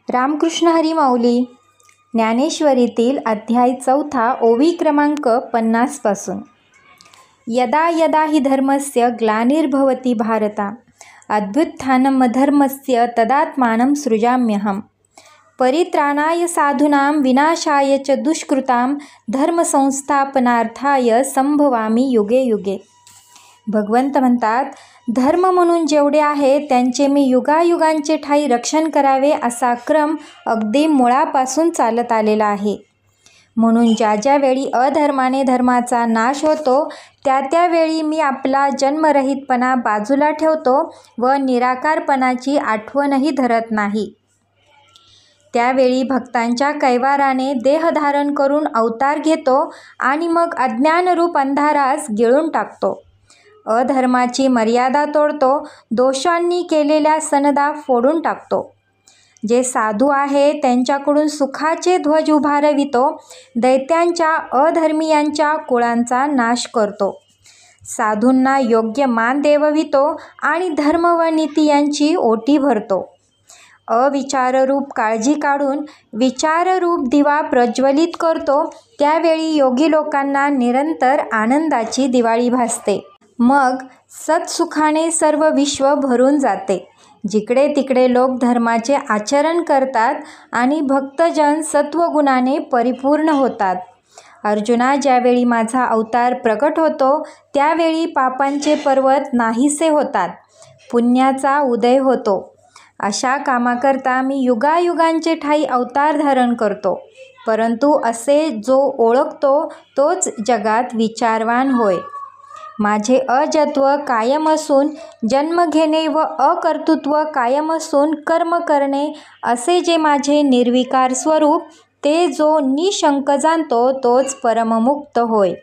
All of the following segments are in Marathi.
रामकृष्ण हरी माऊली. ज्ञानेश्वरीतील अध्याय 4 ओवी क्रमांक 50 पासून. यदा यदा हि धर्मस्य ग्लानिर्भवति भारता अभ्युत्थानम् अधर्मस्य तदात्मानं सृजाम्यहम् परित्राणाय साधूनां विनाशाय च दुष्कृतां धर्मसंस्थापनार्थाय संभवामी युगे युगे. भगवंत म्हणतात, धर्म म्हणून जेवढे आहे त्यांचे मी युगायुगांचे ठाई रक्षण करावे असा क्रम अगदी मुळापासून चालत आलेला आहे. म्हणून ज्या ज्या वेळी अधर्माने धर्माचा नाश होतो त्या त्यावेळी मी आपला जन्मरहितपणा बाजूला ठेवतो व निराकारपणाची आठवणही धरत नाही. त्यावेळी भक्तांच्या कैवाराने देह धारण करून अवतार घेतो आणि मग अज्ञानरूप अंधारास गिळून टाकतो. अधर्माची मर्यादा तोडतो, दोषांनी केलेल्या सनदा फोडून टाकतो. जे साधू आहे त्यांच्याकडून सुखाचे ध्वज उभारवितो, दैत्यांच्या अधर्मीयांच्या कुळांचा नाश करतो. साधूंना योग्य मान देववितो आणि धर्म व नीती यांची ओटी भरतो. अविचाररूप काळजी काढून विचाररूप दिवा प्रज्वलित करतो. त्यावेळी योगी लोकांना निरंतर आनंदाची दिवाळी भासते. मग सत्सुखाने सर्व विश्व भरून जाते. जिकडे तिकडे लोक धर्माचे आचरण करतात आणि भक्तजन सत्वगुणाने परिपूर्ण होतात. अर्जुना, ज्यावेळी माझा अवतार प्रकट होतो त्यावेळी पापांचे पर्वत नाहीसे होतात, पुण्याचा उदय होतो. अशा कामाकरता मी युगायुगांचे ठाई अवतार धारण करतो. परंतु असे जो ओळखतो तोच जगात विचारवान होय. माझे अजत्व कायम असून जन्म घेणे व अकर्तृत्व कायम असून कर्म करणे असे जे माझे निर्विकार स्वरूप, ते जो निशंक जाणतो तोच परममुक्त होय.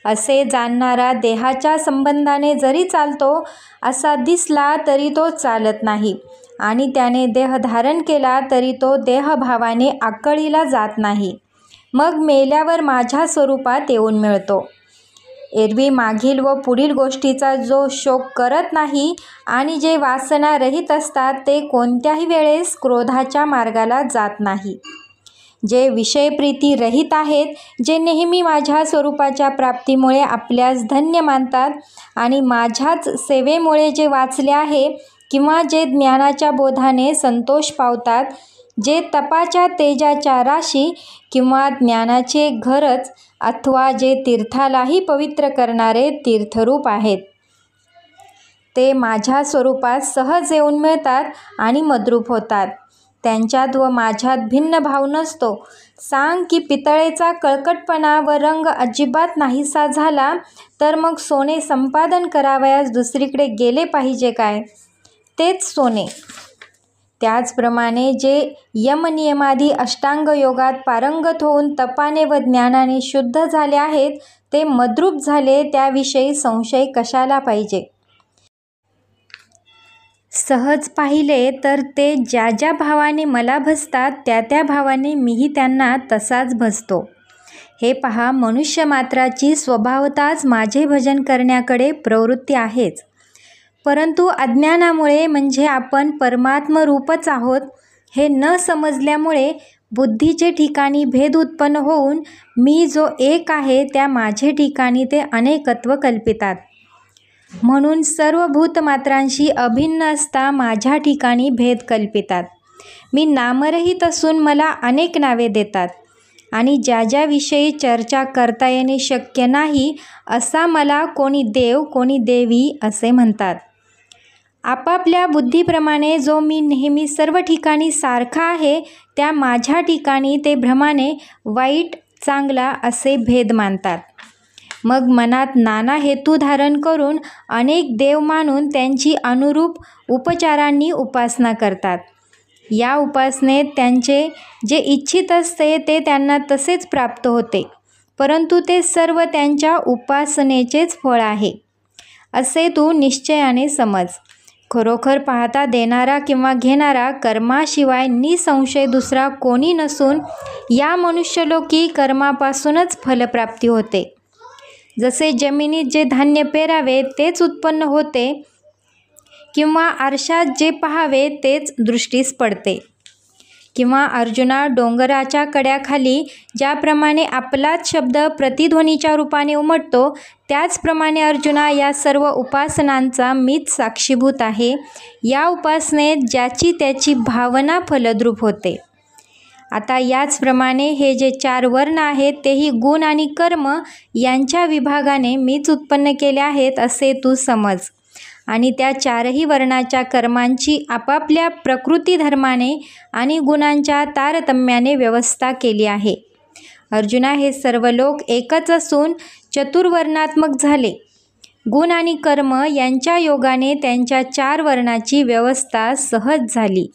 असे जाणणारा देहाच्या संबंधाने जरी चालतो असा दिसला तरी तो चालत नाही आणि त्याने देह धारण केला तरी तो देहभावाने आकळीला जात नाही. मग मेल्यावर माझ्या स्वरूपात येऊन मिळतो. एरवी मागील व पुढील गोष्टीचा जो शोक करत नाही आणि जे वासना रहित असतात ते कोणत्याही वेळेस क्रोधाच्या मार्गाला जात नाही. जे विषयप्रीती रहित आहेत, जे नेहमी माझ्या स्वरूपाच्या प्राप्तीमुळे आपल्यास धन्य मानतात आणि माझ्याच सेवेमुळे जे वाचले आहे किंवा जे ज्ञानाच्या बोधाने संतोष पावतात, जे तपाच्या तेजाच्या राशी किंवा ज्ञानाचे घरच अथवा जे तीर्थालाही पवित्र करणारे तीर्थरूप आहेत, ते माझ्या स्वरूपात सहज येऊन मिळतात आणि मद्रूप होतात. त्यांच्यात व माझ्यात भिन्न भाव नसतो. सांग की पितळेचा कळकटपणा व रंग अजिबात नाहीसा झाला तर मग सोने संपादन करावयास दुसरीकडे गेले पाहिजे काय? तेच सोने. त्याचप्रमाणे जे यमनियमादी अष्टांग योगात पारंगत होऊन तपाने व ज्ञानाने शुद्ध झाले आहेत ते मद्रूप झाले, त्याविषयी संशय कशाला पाहिजे? सहज पाहिले तर ते ज्या ज्या भावाने मला भजतात त्या त्या भावाने मीही त्यांना तसाच भजतो. हे पहा, मनुष्य मात्राची स्वभावताच माझे भजन करण्याकडे प्रवृत्ती आहेच. परंतु अज्ञानामुळे म्हणजे आपण परमात्मरूपच आहोत हे न समजल्यामुळे बुद्धीचे ठिकाणी भेद उत्पन्न होऊन मी जो एक आहे त्या माझे ठिकाणी ते अनेकत्व कल्पितात. म्हणून सर्व भूतमात्रांशी अभिन्न असता माझ्या ठिकाणी भेद कल्पितात. मी नामरहित असून मला अनेक नावे देतात आणि ज्या ज्या विषयी चर्चा करता येणे शक्य नाही असा मला कोणी देव कोणी देवी असे म्हणतात. आपापल्या बुद्धीप्रमाणे जो मी नेहमी सर्व ठिकाणी सारखा आहे त्या माझ्या ठिकाणी ते भ्रमाने वाईट चांगला असे भेद मानतात. मग मनात नाना हेतू धारण करून अनेक देव मानून त्यांची अनुरूप उपचारांनी उपासना करतात. या उपासनेत त्यांचे जे इच्छित असते ते त्यांना तसेच प्राप्त होते, परंतु ते सर्व त्यांच्या उपासनेचेच फळ आहे असे तू निश्चयाने समज. खरोखर पाहता देणारा किंवा घेणारा कर्माशिवाय निसंशय दुसरा कोणी नसून या मनुष्यलोकी कर्मापासूनच फलप्राप्ती होते. जसे जमिनीत जे धान्य पेरावे तेच उत्पन्न होते किंवा आरशात जे पाहावे तेच दृष्टीस पडते. किंवा अर्जुना, डोंगराच्या कड्याखाली ज्याप्रमाणे आपलाच शब्द प्रतिध्वनीच्या रूपाने उमटतो, त्याचप्रमाणे अर्जुना या सर्व उपासनांचा मीच साक्षीभूत आहे. या उपासनेत ज्याची त्याची भावना फलद्रूप होते. आता याचप्रमाणे हे जे 4 वर्ण आहेत तेही गुण आणि कर्म यांच्या विभागाने मीच उत्पन्न केले आहेत असे तू समज. आणि त्या 4ही वर्णाच्या कर्मांची आपापल्या प्रकृती धर्माने आणि गुणांच्या तारतम्याने व्यवस्था केली आहे. अर्जुना, हे सर्व लोक एकच असून चतुर्वर्णात्मक झाले. गुण आणि कर्म यांच्या योगाने त्यांच्या 4 वर्णाची व्यवस्था सहज झाली.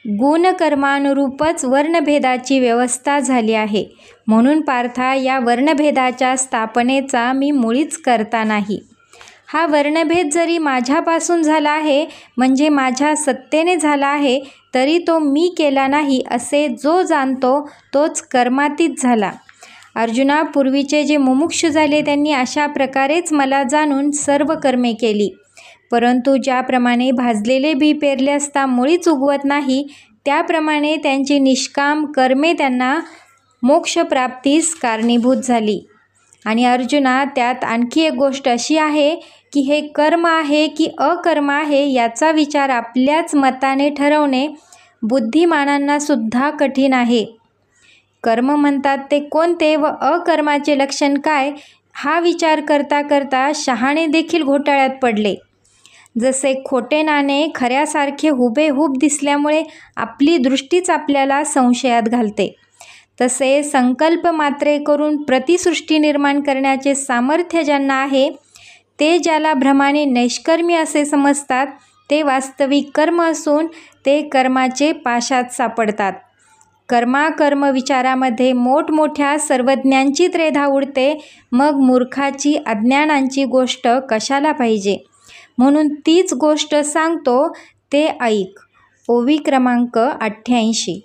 गुणकर्मानुरूपच वर्णभेदाची व्यवस्था झाली आहे. म्हणून पार्था, या वर्णभेदाच्या स्थापनेचा मी मुळीच करता नाही. हा वर्णभेद जरी माझ्यापासून झाला आहे, म्हणजे माझ्या सत्तेने झाला आहे, तरी तो मी केला नाही असे जो जाणतो तोच कर्मातीत झाला. अर्जुना, पूर्वीचे जे मुमुक्षु झाले त्यांनी अशा प्रकारेच मला जाणून सर्व कर्मे केली. परंतु ज्याप्रमाणे भाजलेले बी पेरले असता मुळीच उगवत नाही, त्याप्रमाणे त्यांची निष्काम कर्मे त्यांना मोक्षप्राप्तीस कारणीभूत झाली. आणि अर्जुना, त्यात आणखी एक गोष्ट अशी आहे की हे कर्म आहे की अकर्म आहे याचा विचार आपल्याच मताने ठरवणे बुद्धिमानांना सुद्धा कठीण आहे. कर्म म्हणतात ते कोणते व अकर्माचे लक्षण काय, हा विचार करता करता शहाणे देखील घोटाळ्यात पडले. जसे खोटे नाणे खऱ्यासारखे हुबेहूब दिसल्यामुळे आपली दृष्टीच आपल्याला संशयात घालते, तसे संकल्प मात्रे करून प्रतिसृष्टी निर्माण करण्याचे सामर्थ्य ज्यांना आहे, ते ज्याला भ्रमाने नैष्कर्मी असे समजतात, ते वास्तविक कर्म असून ते कर्माचे पाशात सापडतात. कर्माकर्म विचारामध्ये मोठमोठ्या सर्वज्ञांची त्रेधा उडते. मग मूर्खाची, अज्ञानांची गोष्ट कशाला पाहिजे. म्हणून तीच गोष्ट सांगतो, ते ऐक. ओवी क्रमांक 88.